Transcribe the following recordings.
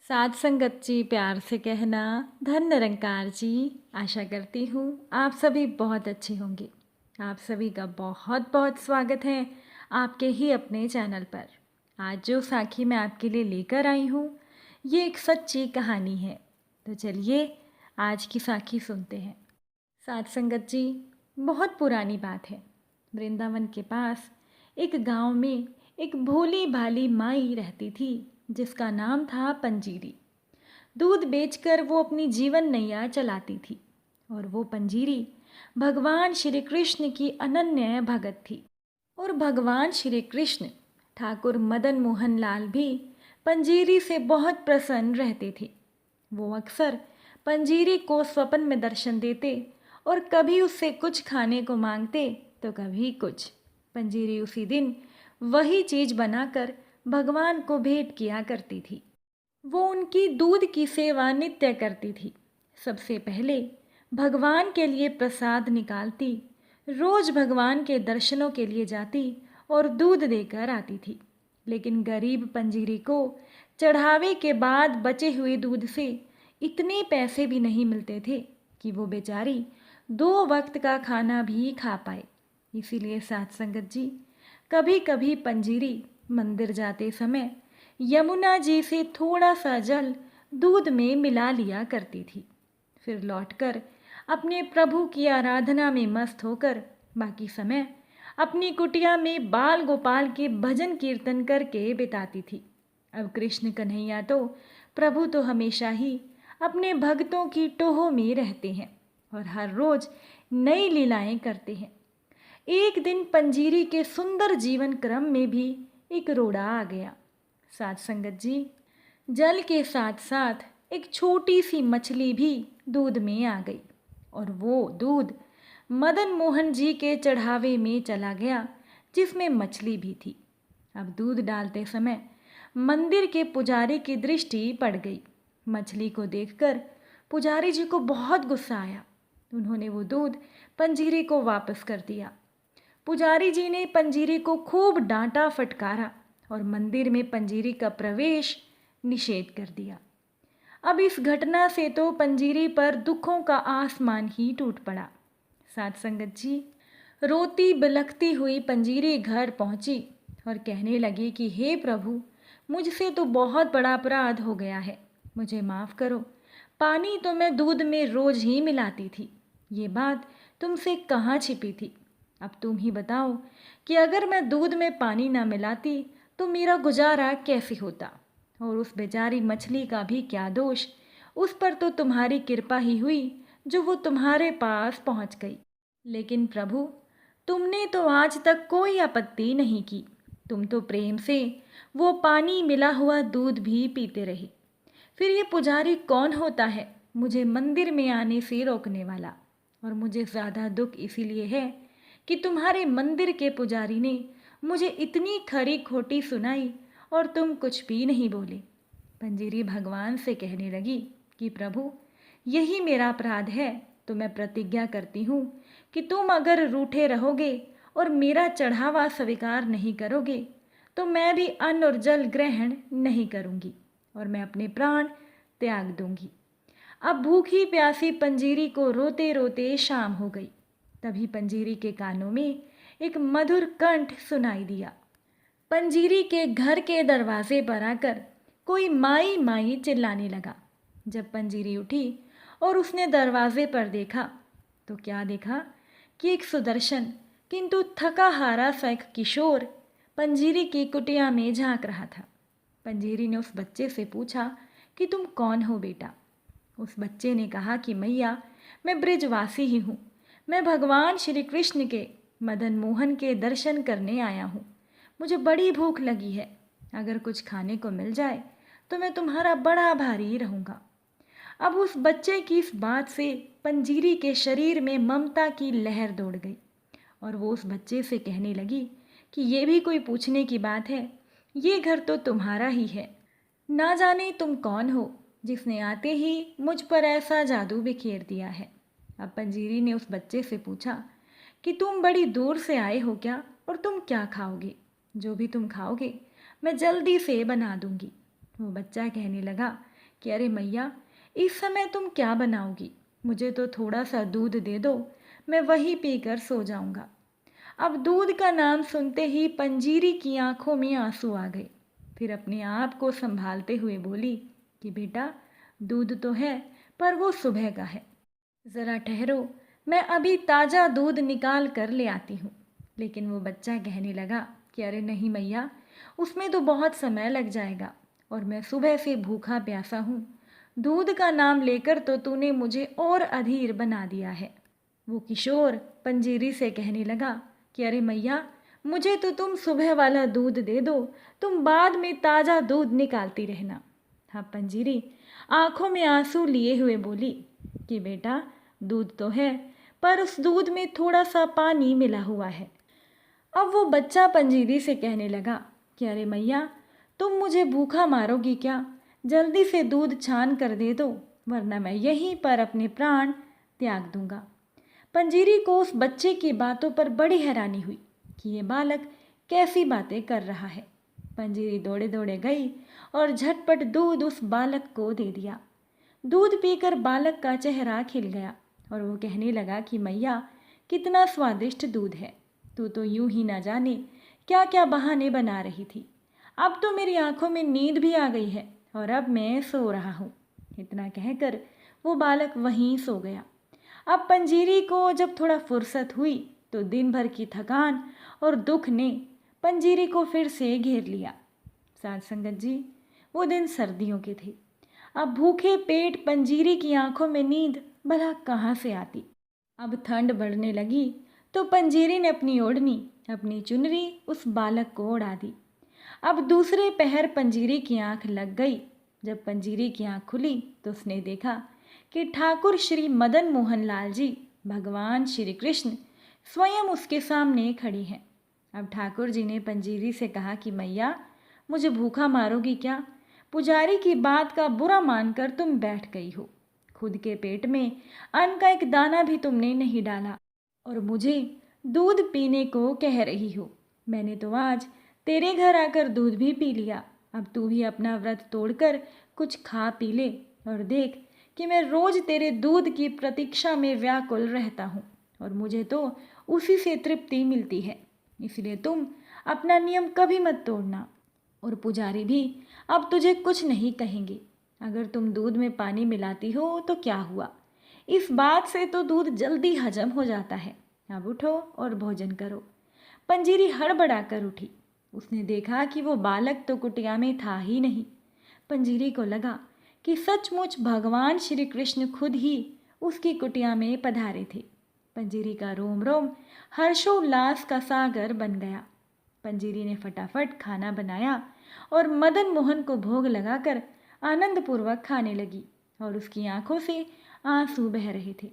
साध संगत जी, प्यार से कहना धन निरंकार जी। आशा करती हूँ आप सभी बहुत अच्छे होंगे। आप सभी का बहुत बहुत स्वागत है आपके ही अपने चैनल पर। आज जो साखी मैं आपके लिए लेकर आई हूँ ये एक सच्ची कहानी है। तो चलिए आज की साखी सुनते हैं। साध संगत जी, बहुत पुरानी बात है। वृंदावन के पास एक गांव में एक भोली भाली माई रहती थी जिसका नाम था पंजीरी। दूध बेचकर वो अपनी जीवन नैया चलाती थी और वो पंजीरी भगवान श्री कृष्ण की अनन्य भगत थी। और भगवान श्री कृष्ण ठाकुर मदन मोहन लाल भी पंजीरी से बहुत प्रसन्न रहते थे। वो अक्सर पंजीरी को स्वप्न में दर्शन देते और कभी उससे कुछ खाने को मांगते तो कभी कुछ। पंजीरी उसी दिन वही चीज़ बनाकर भगवान को भेंट किया करती थी। वो उनकी दूध की सेवा नित्य करती थी। सबसे पहले भगवान के लिए प्रसाद निकालती, रोज भगवान के दर्शनों के लिए जाती और दूध देकर आती थी। लेकिन गरीब पंजीरी को चढ़ावे के बाद बचे हुए दूध से इतने पैसे भी नहीं मिलते थे कि वो बेचारी 2 वक्त का खाना भी खा पाए। इसीलिए साथ संगत जी, कभी कभी पंजीरी मंदिर जाते समय यमुना जी से थोड़ा सा जल दूध में मिला लिया करती थी। फिर लौटकर अपने प्रभु की आराधना में मस्त होकर बाकी समय अपनी कुटिया में बाल गोपाल के भजन कीर्तन करके बिताती थी। अब कृष्ण कन्हैया तो प्रभु तो हमेशा ही अपने भक्तों की टोह में रहते हैं और हर रोज नई लीलाएं करते हैं। एक दिन पंजीरी के सुंदर जीवन क्रम में भी एक रोड़ा आ गया। साथ संगत जी, जल के साथ साथ एक छोटी सी मछली भी दूध में आ गई और वो दूध मदन मोहन जी के चढ़ावे में चला गया जिसमें मछली भी थी। अब दूध डालते समय मंदिर के पुजारी की दृष्टि पड़ गई। मछली को देखकर पुजारी जी को बहुत गुस्सा आया। उन्होंने वो दूध पंजीरी को वापस कर दिया। पुजारी जी ने पंजीरी को खूब डांटा फटकारा और मंदिर में पंजीरी का प्रवेश निषेध कर दिया। अब इस घटना से तो पंजीरी पर दुखों का आसमान ही टूट पड़ा। साथ संगत जी, रोती बिलखती हुई पंजीरी घर पहुंची और कहने लगी कि हे प्रभु, मुझसे तो बहुत बड़ा अपराध हो गया है, मुझे माफ़ करो। पानी तो मैं दूध में रोज ही मिलाती थी, ये बात तुमसे कहाँ छिपी थी। अब तुम ही बताओ कि अगर मैं दूध में पानी ना मिलाती तो मेरा गुजारा कैसे होता। और उस बेचारी मछली का भी क्या दोष, उस पर तो तुम्हारी कृपा ही हुई जो वो तुम्हारे पास पहुंच गई। लेकिन प्रभु, तुमने तो आज तक कोई आपत्ति नहीं की। तुम तो प्रेम से वो पानी मिला हुआ दूध भी पीते रहे। फिर ये पुजारी कौन होता है मुझे मंदिर में आने से रोकने वाला। और मुझे ज़्यादा दुख इसीलिए है कि तुम्हारे मंदिर के पुजारी ने मुझे इतनी खरी खोटी सुनाई और तुम कुछ भी नहीं बोले। पंजीरी भगवान से कहने लगी कि प्रभु, यही मेरा अपराध है, तो मैं प्रतिज्ञा करती हूँ कि तुम अगर रूठे रहोगे और मेरा चढ़ावा स्वीकार नहीं करोगे तो मैं भी अन्न और जल ग्रहण नहीं करूँगी और मैं अपने प्राण त्याग दूंगी। अब भूखी प्यासी पंजीरी को रोते रोते शाम हो गई। तभी पंजीरी के कानों में एक मधुर कंठ सुनाई दिया। पंजीरी के घर के दरवाजे पर आकर कोई माई माई चिल्लाने लगा। जब पंजीरी उठी और उसने दरवाजे पर देखा तो क्या देखा कि एक सुदर्शन किंतु थका हारा सा एक किशोर पंजीरी की कुटिया में झांक रहा था। पंजीरी ने उस बच्चे से पूछा कि तुम कौन हो बेटा। उस बच्चे ने कहा कि मैया, मैं ब्रिजवासी ही हूँ। मैं भगवान श्री कृष्ण के मदन मोहन के दर्शन करने आया हूँ। मुझे बड़ी भूख लगी है, अगर कुछ खाने को मिल जाए तो मैं तुम्हारा बड़ा आभारी रहूँगा। अब उस बच्चे की इस बात से पंजीरी के शरीर में ममता की लहर दौड़ गई और वो उस बच्चे से कहने लगी कि ये भी कोई पूछने की बात है, ये घर तो तुम्हारा ही है। ना जाने तुम कौन हो जिसने आते ही मुझ पर ऐसा जादू बिखेर दिया है। अब पंजीरी ने उस बच्चे से पूछा कि तुम बड़ी दूर से आए हो क्या और तुम क्या खाओगे। जो भी तुम खाओगे मैं जल्दी से बना दूंगी। वो बच्चा कहने लगा कि अरे मैया, इस समय तुम क्या बनाओगी? मुझे तो थोड़ा सा दूध दे दो, मैं वही पीकर सो जाऊंगा। अब दूध का नाम सुनते ही पंजीरी की आंखों में आंसू आ गए। फिर अपने आप को संभालते हुए बोली कि बेटा, दूध तो है पर वो सुबह का है, ज़रा ठहरो, मैं अभी ताज़ा दूध निकाल कर ले आती हूँ। लेकिन वो बच्चा कहने लगा कि अरे नहीं मैया, उसमें तो बहुत समय लग जाएगा और मैं सुबह से भूखा प्यासा हूँ। दूध का नाम लेकर तो तूने मुझे और अधीर बना दिया है। वो किशोर पंजीरी से कहने लगा कि अरे मैया, मुझे तो तुम सुबह वाला दूध दे दो, तुम बाद में ताज़ा दूध निकालती रहना। हाँ, पंजीरी आंखों में आंसू लिए हुए बोली कि बेटा, दूध तो है पर उस दूध में थोड़ा सा पानी मिला हुआ है। अब वो बच्चा पंजीरी से कहने लगा कि अरे मैया, तुम मुझे भूखा मारोगी क्या? जल्दी से दूध छान कर दे दो, वरना मैं यहीं पर अपने प्राण त्याग दूंगा। पंजीरी को उस बच्चे की बातों पर बड़ी हैरानी हुई कि ये बालक कैसी बातें कर रहा है। पंजीरी दौड़े दौड़े गई और झटपट दूध उस बालक को दे दिया। दूध पीकर बालक का चेहरा खिल गया और वो कहने लगा कि मैया, कितना स्वादिष्ट दूध है। तू तो यूं ही ना जाने क्या क्या बहाने बना रही थी। अब तो मेरी आंखों में नींद भी आ गई है और अब मैं सो रहा हूँ। इतना कहकर वो बालक वहीं सो गया। अब पंजीरी को जब थोड़ा फुर्सत हुई तो दिन भर की थकान और दुख ने पंजीरी को फिर से घेर लिया। साथ संगत जी, वो दिन सर्दियों के थे। अब भूखे पेट पंजीरी की आंखों में नींद भला कहाँ से आती। अब ठंड बढ़ने लगी तो पंजीरी ने अपनी ओढ़नी, अपनी चुनरी उस बालक को ओढ़ा दी। अब दूसरे पहर पंजीरी की आंख लग गई। जब पंजीरी की आंख खुली तो उसने देखा कि ठाकुर श्री मदन मोहन लाल जी, भगवान श्री कृष्ण, स्वयं उसके सामने खड़ी हैं। अब ठाकुर जी ने पंजीरी से कहा कि मैया, मुझे भूखा मारोगी क्या? पुजारी की बात का बुरा मानकर तुम बैठ गई हो। खुद के पेट में अन्न का एक दाना भी तुमने नहीं डाला और मुझे दूध पीने को कह रही हो। मैंने तो आज तेरे घर आकर दूध भी पी लिया। अब तू भी अपना व्रत तोड़कर कुछ खा पी ले और देख कि मैं रोज तेरे दूध की प्रतीक्षा में व्याकुल रहता हूँ और मुझे तो उसी से तृप्ति मिलती है। इसलिए तुम अपना नियम कभी मत तोड़ना। और पुजारी भी अब तुझे कुछ नहीं कहेंगे। अगर तुम दूध में पानी मिलाती हो तो क्या हुआ? इस बात से तो दूध जल्दी हजम हो जाता है। अब उठो और भोजन करो। पंजीरी हड़बड़ा कर उठी। उसने देखा कि वो बालक तो कुटिया में था ही नहीं। पंजीरी को लगा कि सचमुच भगवान श्री कृष्ण खुद ही उसकी कुटिया में पधारे थे। पंजीरी का रोम रोम हर्षोल्लास का सागर बन गया। पंजीरी ने फटाफट खाना बनाया और मदन मोहन को भोग लगाकर आनंदपूर्वक खाने लगी और उसकी आंखों से आंसू बह रहे थे।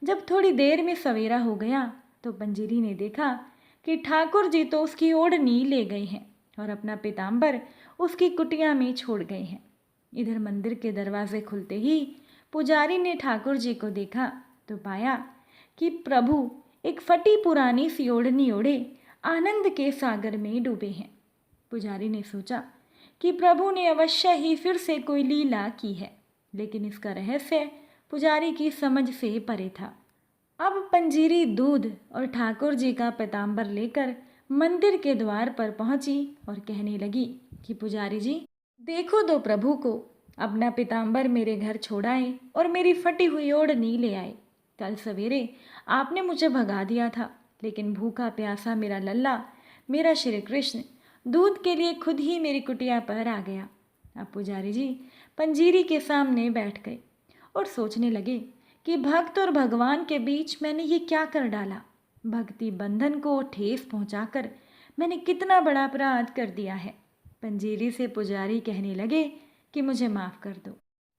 जब थोड़ी देर में सवेरा हो गया तो पंजीरी ने देखा कि ठाकुर जी तो उसकी ओढ़नी ले गए हैं और अपना पीताम्बर उसकी कुटिया में छोड़ गए हैं। इधर मंदिर के दरवाजे खुलते ही पुजारी ने ठाकुर जी को देखा तो पाया कि प्रभु एक फटी पुरानी सी ओढ़नी ओढ़े आनंद के सागर में डूबे हैं। पुजारी ने सोचा कि प्रभु ने अवश्य ही फिर से कोई लीला की है, लेकिन इसका रहस्य पुजारी की समझ से परे था। अब पंजीरी दूध और ठाकुर जी का पीताम्बर लेकर मंदिर के द्वार पर पहुंची और कहने लगी कि पुजारी जी, देखो दो प्रभु को, अपना पीताम्बर मेरे घर छोड़ाए और मेरी फटी हुई ओढ़नी ले आए। कल सवेरे आपने मुझे भगा दिया था, लेकिन भूखा प्यासा मेरा लल्ला, मेरा श्री कृष्ण, दूध के लिए खुद ही मेरी कुटिया पर आ गया। अब पुजारी जी पंजीरी के सामने बैठ गए और सोचने लगे कि भक्त और भगवान के बीच मैंने ये क्या कर डाला। भक्ति बंधन को ठेस पहुंचाकर मैंने कितना बड़ा अपराध कर दिया है। पंजीरी से पुजारी कहने लगे कि मुझे माफ़ कर दो।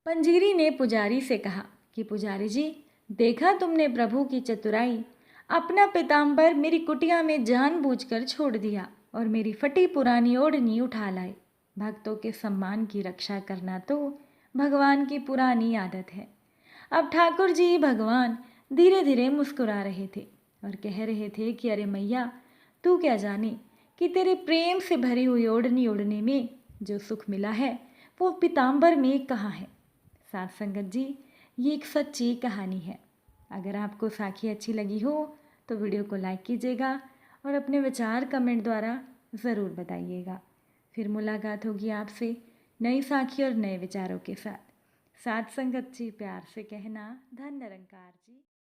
पंजीरी ने पुजारी से कहा कि पुजारी जी, देखा तुमने प्रभु की चतुराई, अपना पीताम्बर मेरी कुटिया में जानबूझकर छोड़ दिया और मेरी फटी पुरानी ओढ़नी उठा लाए। भक्तों के सम्मान की रक्षा करना तो भगवान की पुरानी आदत है। अब ठाकुर जी भगवान धीरे धीरे मुस्कुरा रहे थे और कह रहे थे कि अरे मैया, तू क्या जाने कि तेरे प्रेम से भरी हुई ओढ़नी ओढ़ने में जो सुख मिला है वो पीताम्बर में कहाँ है। साथ संगत जी, ये एक सच्ची कहानी है। अगर आपको साखी अच्छी लगी हो तो वीडियो को लाइक कीजिएगा और अपने विचार कमेंट द्वारा ज़रूर बताइएगा। फिर मुलाकात होगी आपसे नई साखी और नए विचारों के साथ। साथ संगत जी, प्यार से कहना, धन निरंकार जी।